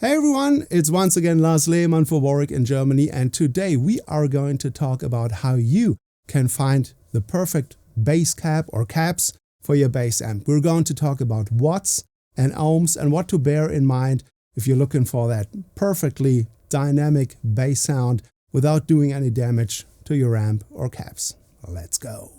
Hey everyone, it's once again Lars Lehmann for Warwick in Germany, and today we are going to talk about how you can find the perfect bass cab or cabs for your bass amp. We're going to talk about watts and ohms and what to bear in mind if you're looking for that perfectly dynamic bass sound without doing any damage to your amp or cabs. Let's go.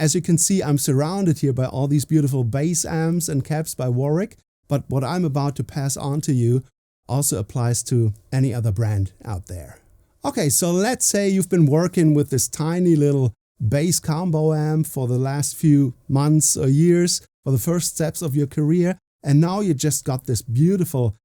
As you can see, I'm surrounded here by all these beautiful bass amps and cabs by Warwick, but what I'm about to pass on to you also applies to any other brand out there. Okay, so let's say you've been working with this tiny little bass combo amp for the last few months or years, for the first steps of your career, and now you just got this beautiful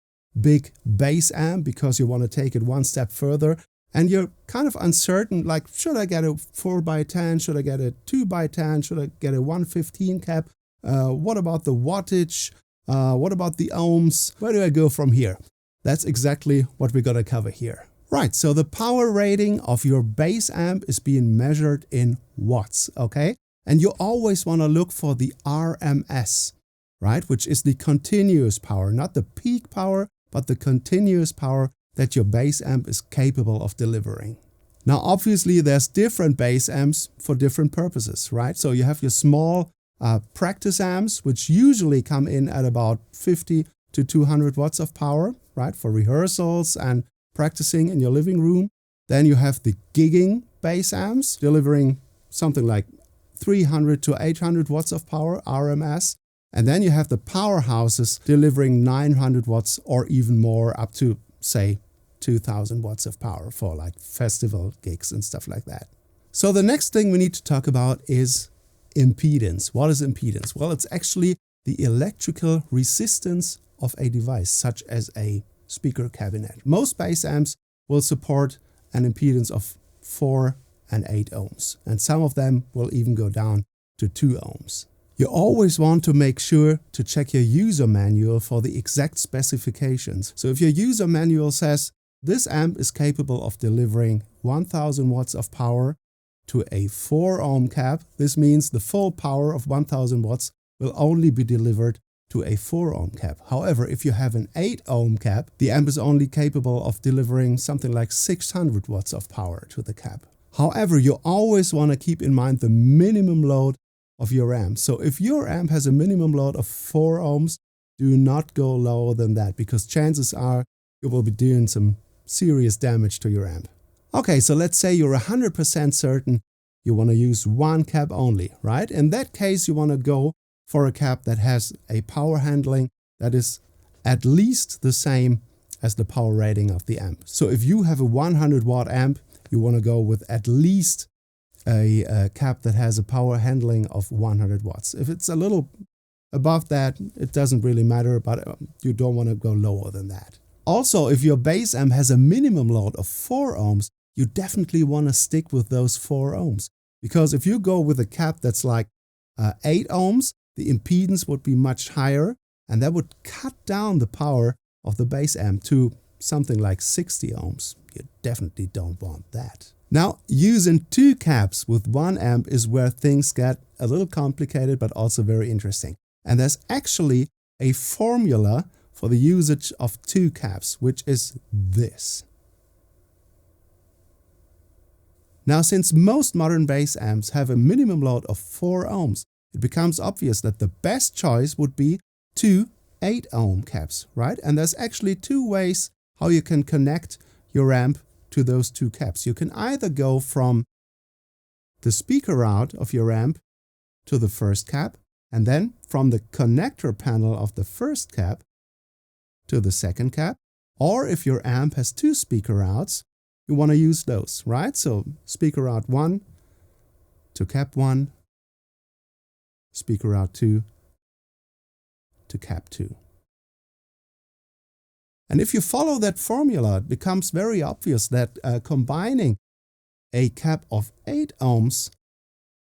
big bass amp because you want to take it one step further. And you're kind of uncertain, like, should I get a 4x10? Should I get a 2x10? Should I get a 115 cab? What about the wattage? What about the ohms? Where do I go from here? That's exactly what we're going to cover here. Right, so the power rating of your bass amp is being measured in watts, okay? And you always want to look for the RMS, right? Which is the continuous power, not the peak power, but the continuous power that your bass amp is capable of delivering. Now, obviously, there's different bass amps for different purposes, right? So you have your small practice amps, which usually come in at about 50 to 200 watts of power, right? For rehearsals and practicing in your living room. Then you have the gigging bass amps, delivering something like 300 to 800 watts of power, RMS. And then you have the powerhouses delivering 900 watts or even more, up to say 2000 watts of power for like festival gigs and stuff like that. So the next thing we need to talk about is impedance. What is impedance? Well, it's actually the electrical resistance of a device, such as a speaker cabinet. Most bass amps will support an impedance of 4 and 8 ohms, and some of them will even go down to 2 ohms. You always want to make sure to check your user manual for the exact specifications. So if your user manual says this amp is capable of delivering 1000 watts of power to a 4 ohm cab, this means the full power of 1000 watts will only be delivered to a 4 ohm cab. However, if you have an 8 ohm cab, the amp is only capable of delivering something like 600 watts of power to the cab. However, you always want to keep in mind the minimum load of your amp. So if your amp has a minimum load of 4 ohms, do not go lower than that, because chances are you will be doing some serious damage to your amp. Okay, so let's say you're 100% certain you want to use one cab only, right? In that case, you want to go for a cab that has a power handling that is at least the same as the power rating of the amp. So if you have a 100 watt amp, you want to go with at least a cab that has a power handling of 100 watts. If it's a little above that, it doesn't really matter, but you don't want to go lower than that. Also, if your bass amp has a minimum load of 4 ohms, you definitely want to stick with those 4 ohms. Because if you go with a cab that's like 8 ohms, the impedance would be much higher, and that would cut down the power of the bass amp to something like 60 ohms. You definitely don't want that. Now, using 2 cabs with 1 amp is where things get a little complicated, but also very interesting. And there's actually a formula for the usage of 2 cabs, which is this. Now, since most modern bass amps have a minimum load of 4 ohms, it becomes obvious that the best choice would be 2 8 ohm cabs, right? And there's actually 2 ways how you can connect your amp to those 2 cabs. You can either go from the speaker out of your amp to the first cab, and then from the connector panel of the first cab to the second cab. Or if your amp has 2 speaker outs, you want to use those, right? So speaker out 1 to cab 1, speaker out 2 to cab 2. And if you follow that formula, it becomes very obvious that combining a cab of 8 ohms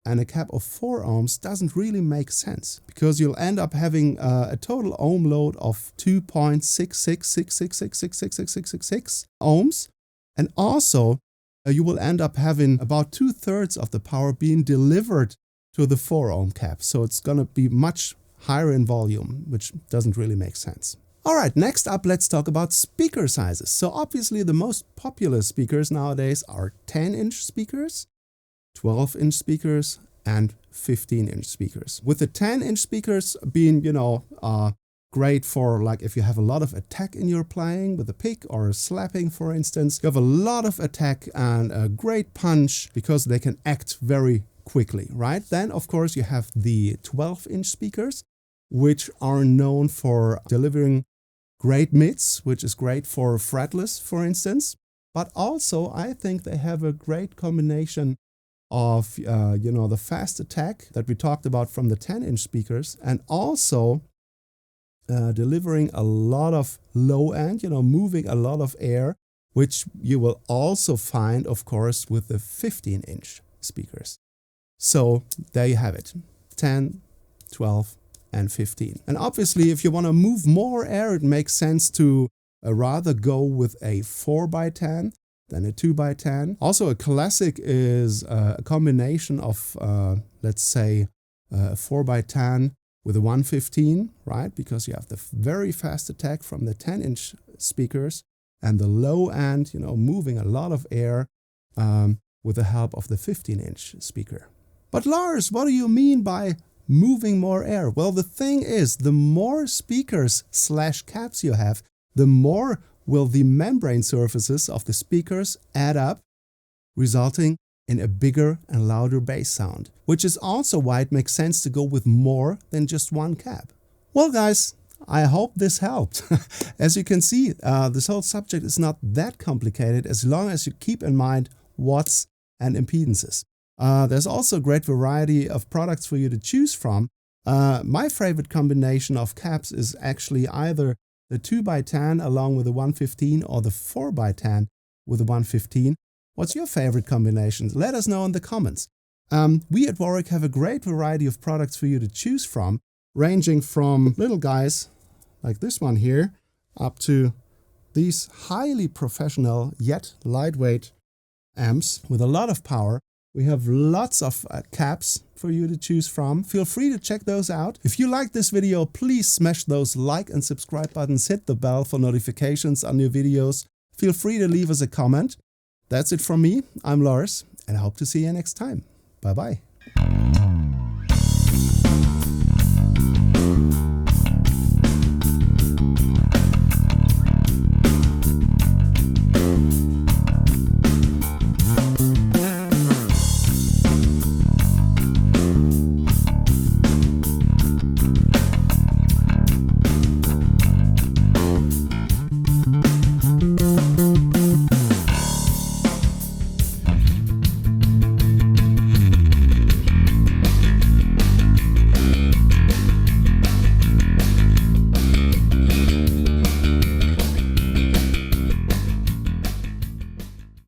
and a cab of 4 ohms doesn't really make sense, because you'll end up having a total ohm load of 2.6666666666 ohms. And also, you will end up having about 2/3 of the power being delivered to the 4 ohm cap. So it's going to be much higher in volume, which doesn't really make sense. All right, next up, let's talk about speaker sizes. So obviously the most popular speakers nowadays are 10-inch speakers, 12-inch speakers, and 15-inch speakers. With the 10-inch speakers being, great for like if you have a lot of attack in your playing with a pick or a slapping, for instance. You have a lot of attack and a great punch because they can act very quickly, right? Then, of course, you have the 12-inch speakers, which are known for delivering great mids, which is great for fretless, for instance. But also, I think they have a great combination of, the fast attack that we talked about from the 10-inch speakers, and also delivering a lot of low end, moving a lot of air, which you will also find, of course, with the 15-inch speakers. So there you have it, 10, 12, and 15. And obviously, if you want to move more air, it makes sense to rather go with a 4x10 than a 2x10. Also, a classic is a combination of, let's say, a 4x10 with a 115, right? Because you have the very fast attack from the 10-inch speakers and the low end, moving a lot of air with the help of the 15-inch speaker. But Lars, what do you mean by moving more air? Well, the thing is, the more speakers / caps you have, the more will the membrane surfaces of the speakers add up, resulting in a bigger and louder bass sound, which is also why it makes sense to go with more than just one cap. Well, guys, I hope this helped. As you can see, this whole subject is not that complicated as long as you keep in mind watts and impedances. There's also a great variety of products for you to choose from. My favorite combination of caps is actually either the 2x10 along with the 115 or the 4x10 with the 115. What's your favorite combinations? Let us know in the comments. We at Warwick have a great variety of products for you to choose from, ranging from little guys like this one here up to these highly professional yet lightweight amps with a lot of power. We have lots of caps for you to choose from. Feel free to check those out. If you like this video, please smash those like and subscribe buttons, hit the bell for notifications on new videos. Feel free to leave us a comment. That's it from me. I'm Lars, and I hope to see you next time. Bye-bye.